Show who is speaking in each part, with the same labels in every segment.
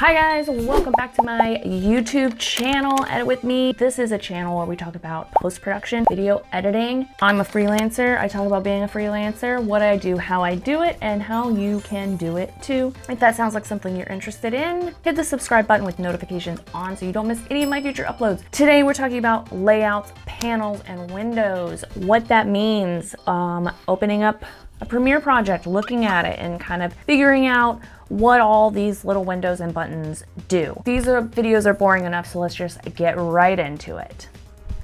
Speaker 1: Hi guys, welcome back to my YouTube channel, Edit With Me. This is a channel where we talk about post-production, video editing. I'm a freelancer. I talk about being a freelancer, what I do, how I do it, and how you can do it too. If that sounds like something you're interested in, hit the subscribe button with notifications on so you don't miss any of my future uploads. Today we're talking about layouts, panels, and windows. What that means, opening up a Premiere project, looking at it, and kind of figuring out what all these little windows and buttons do. These videos are boring enough, so let's just get right into it.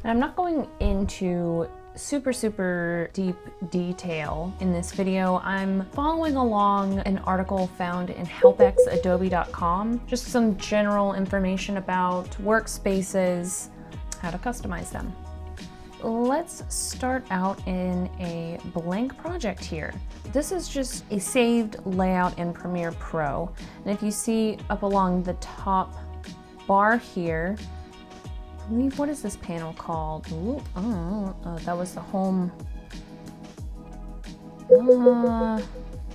Speaker 1: And I'm not going into super deep detail in this video. I'm following along an article found in helpxadobe.com, just some general information about workspaces, how to customize them. Let's start out in a blank project here. This is just a saved layout in Premiere Pro. And if you see up along the top bar here, I believe, what is this panel called? Ooh, that was the home.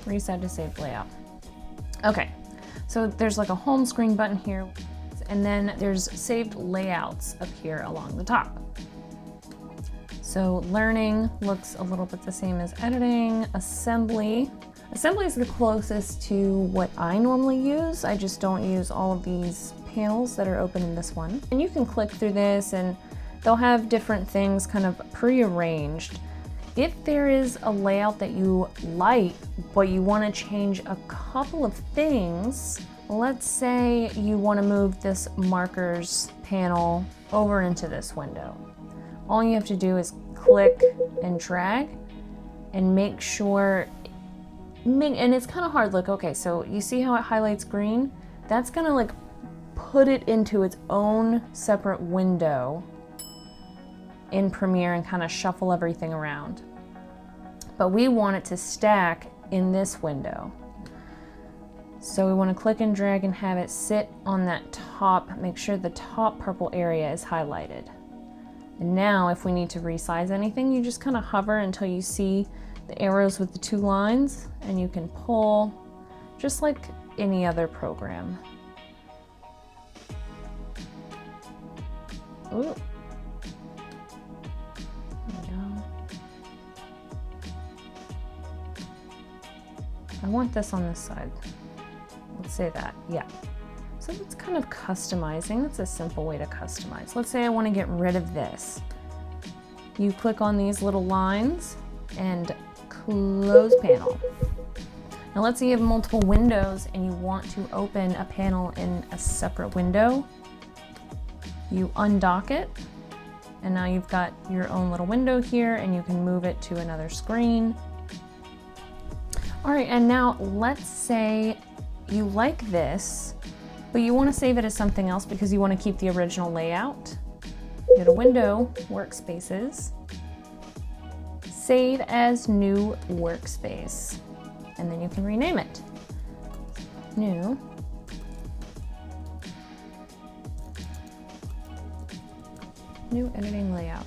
Speaker 1: Reset to save layout. Okay, so there's like a home screen button here, and then there's saved layouts up here along the top. So learning looks a little bit the same as editing. Assembly is the closest to what I normally use. I just don't use all of these panels that are open in this one. And you can click through this and they'll have different things kind of prearranged. If there is a layout that you like, but you want to change a couple of things, let's say you want to move this markers panel over into this window. All you have to do is click and drag and make sure, and it's kind of hard. Look, okay, so you see how it highlights green? That's gonna like put it into its own separate window in Premiere and kind of shuffle everything around. But we want it to stack in this window. So we want to click and drag and have it sit on that top, make sure the top purple area is highlighted. And now if we need to resize anything, you just kind of hover until you see the arrows with the two lines, and you can pull just like any other program. Ooh. There we go. I want this on this side. Let's say that, yeah. So it's kind of customizing. That's a simple way to customize. Let's say I want to get rid of this. You click on these little lines and close panel. Now let's say you have multiple windows and you want to open a panel in a separate window. You undock it, and now you've got your own little window here, and you can move it to another screen. All right, and now let's say you like this, but you want to save it as something else because you want to keep the original layout. Go to Window, Workspaces, Save as New Workspace, and then you can rename it. New editing layout.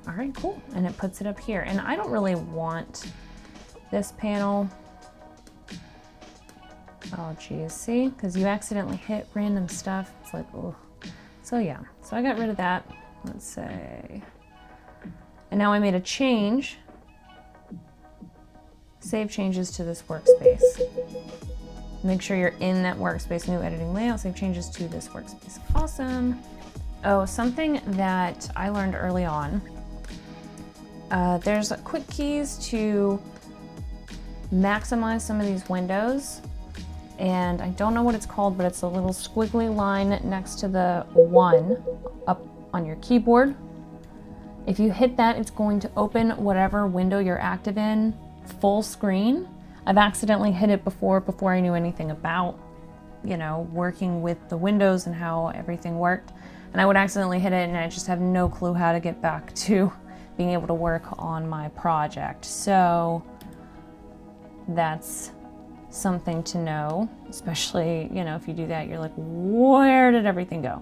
Speaker 1: All right, cool, and it puts it up here. And I don't really want this panel. Oh geez, see? Because you accidentally hit random stuff. It's like, oh. So yeah, so I got rid of that. Let's say. And now I made a change. Save changes to this workspace. Make sure you're in that workspace, new editing layout, save changes to this workspace. Awesome. Oh, something that I learned early on. There's quick keys to maximize some of these windows. And I don't know what it's called, but it's a little squiggly line next to the 1 up on your keyboard. If you hit that, it's going to open whatever window you're active in full screen. I've accidentally hit it before I knew anything about, working with the windows and how everything worked. And I would accidentally hit it and I just have no clue how to get back to being able to work on my project. So that's something to know, especially, if you do that, you're like, where did everything go?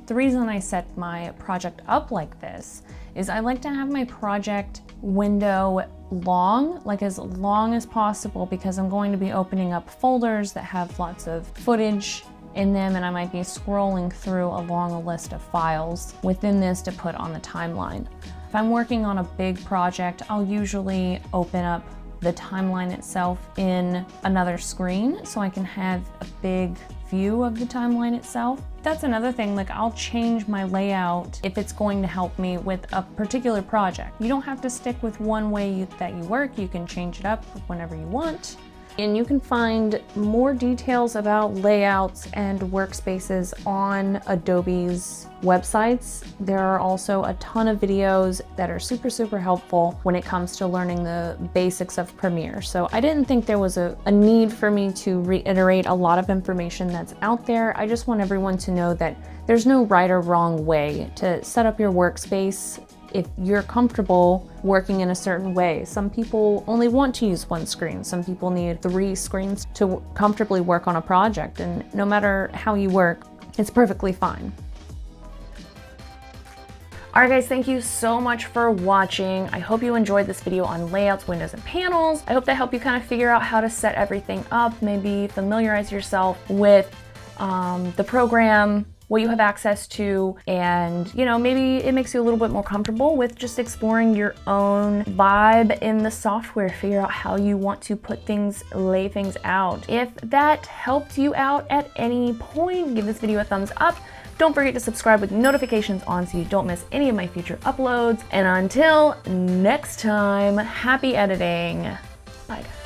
Speaker 1: The reason I set my project up like this is I like to have my project window long as possible, because I'm going to be opening up folders that have lots of footage in them, and I might be scrolling through along a list of files within this to put on the timeline. If I'm working on a big project, I'll usually open up the timeline itself in another screen so I can have a big view of the timeline itself. That's another thing, like I'll change my layout if it's going to help me with a particular project. You don't have to stick with one way that you work. You can change it up whenever you want. And you can find more details about layouts and workspaces on Adobe's websites. There are also a ton of videos that are super helpful when it comes to learning the basics of Premiere. So I didn't think there was a need for me to reiterate a lot of information that's out there. I just want everyone to know that there's no right or wrong way to set up your workspace if you're comfortable working in a certain way. Some people only want to use one screen. Some people need 3 screens to comfortably work on a project, and no matter how you work, it's perfectly fine. All right guys, thank you so much for watching. I hope you enjoyed this video on layouts, windows, and panels. I hope that helped you kind of figure out how to set everything up, maybe familiarize yourself with the program, what you have access to, and maybe it makes you a little bit more comfortable with just exploring your own vibe in the software, figure out how you want to put things, lay things out. If that helped you out at any point, give this video a thumbs up. Don't forget to subscribe with notifications on so you don't miss any of my future uploads. And until next time, happy editing. Bye guys.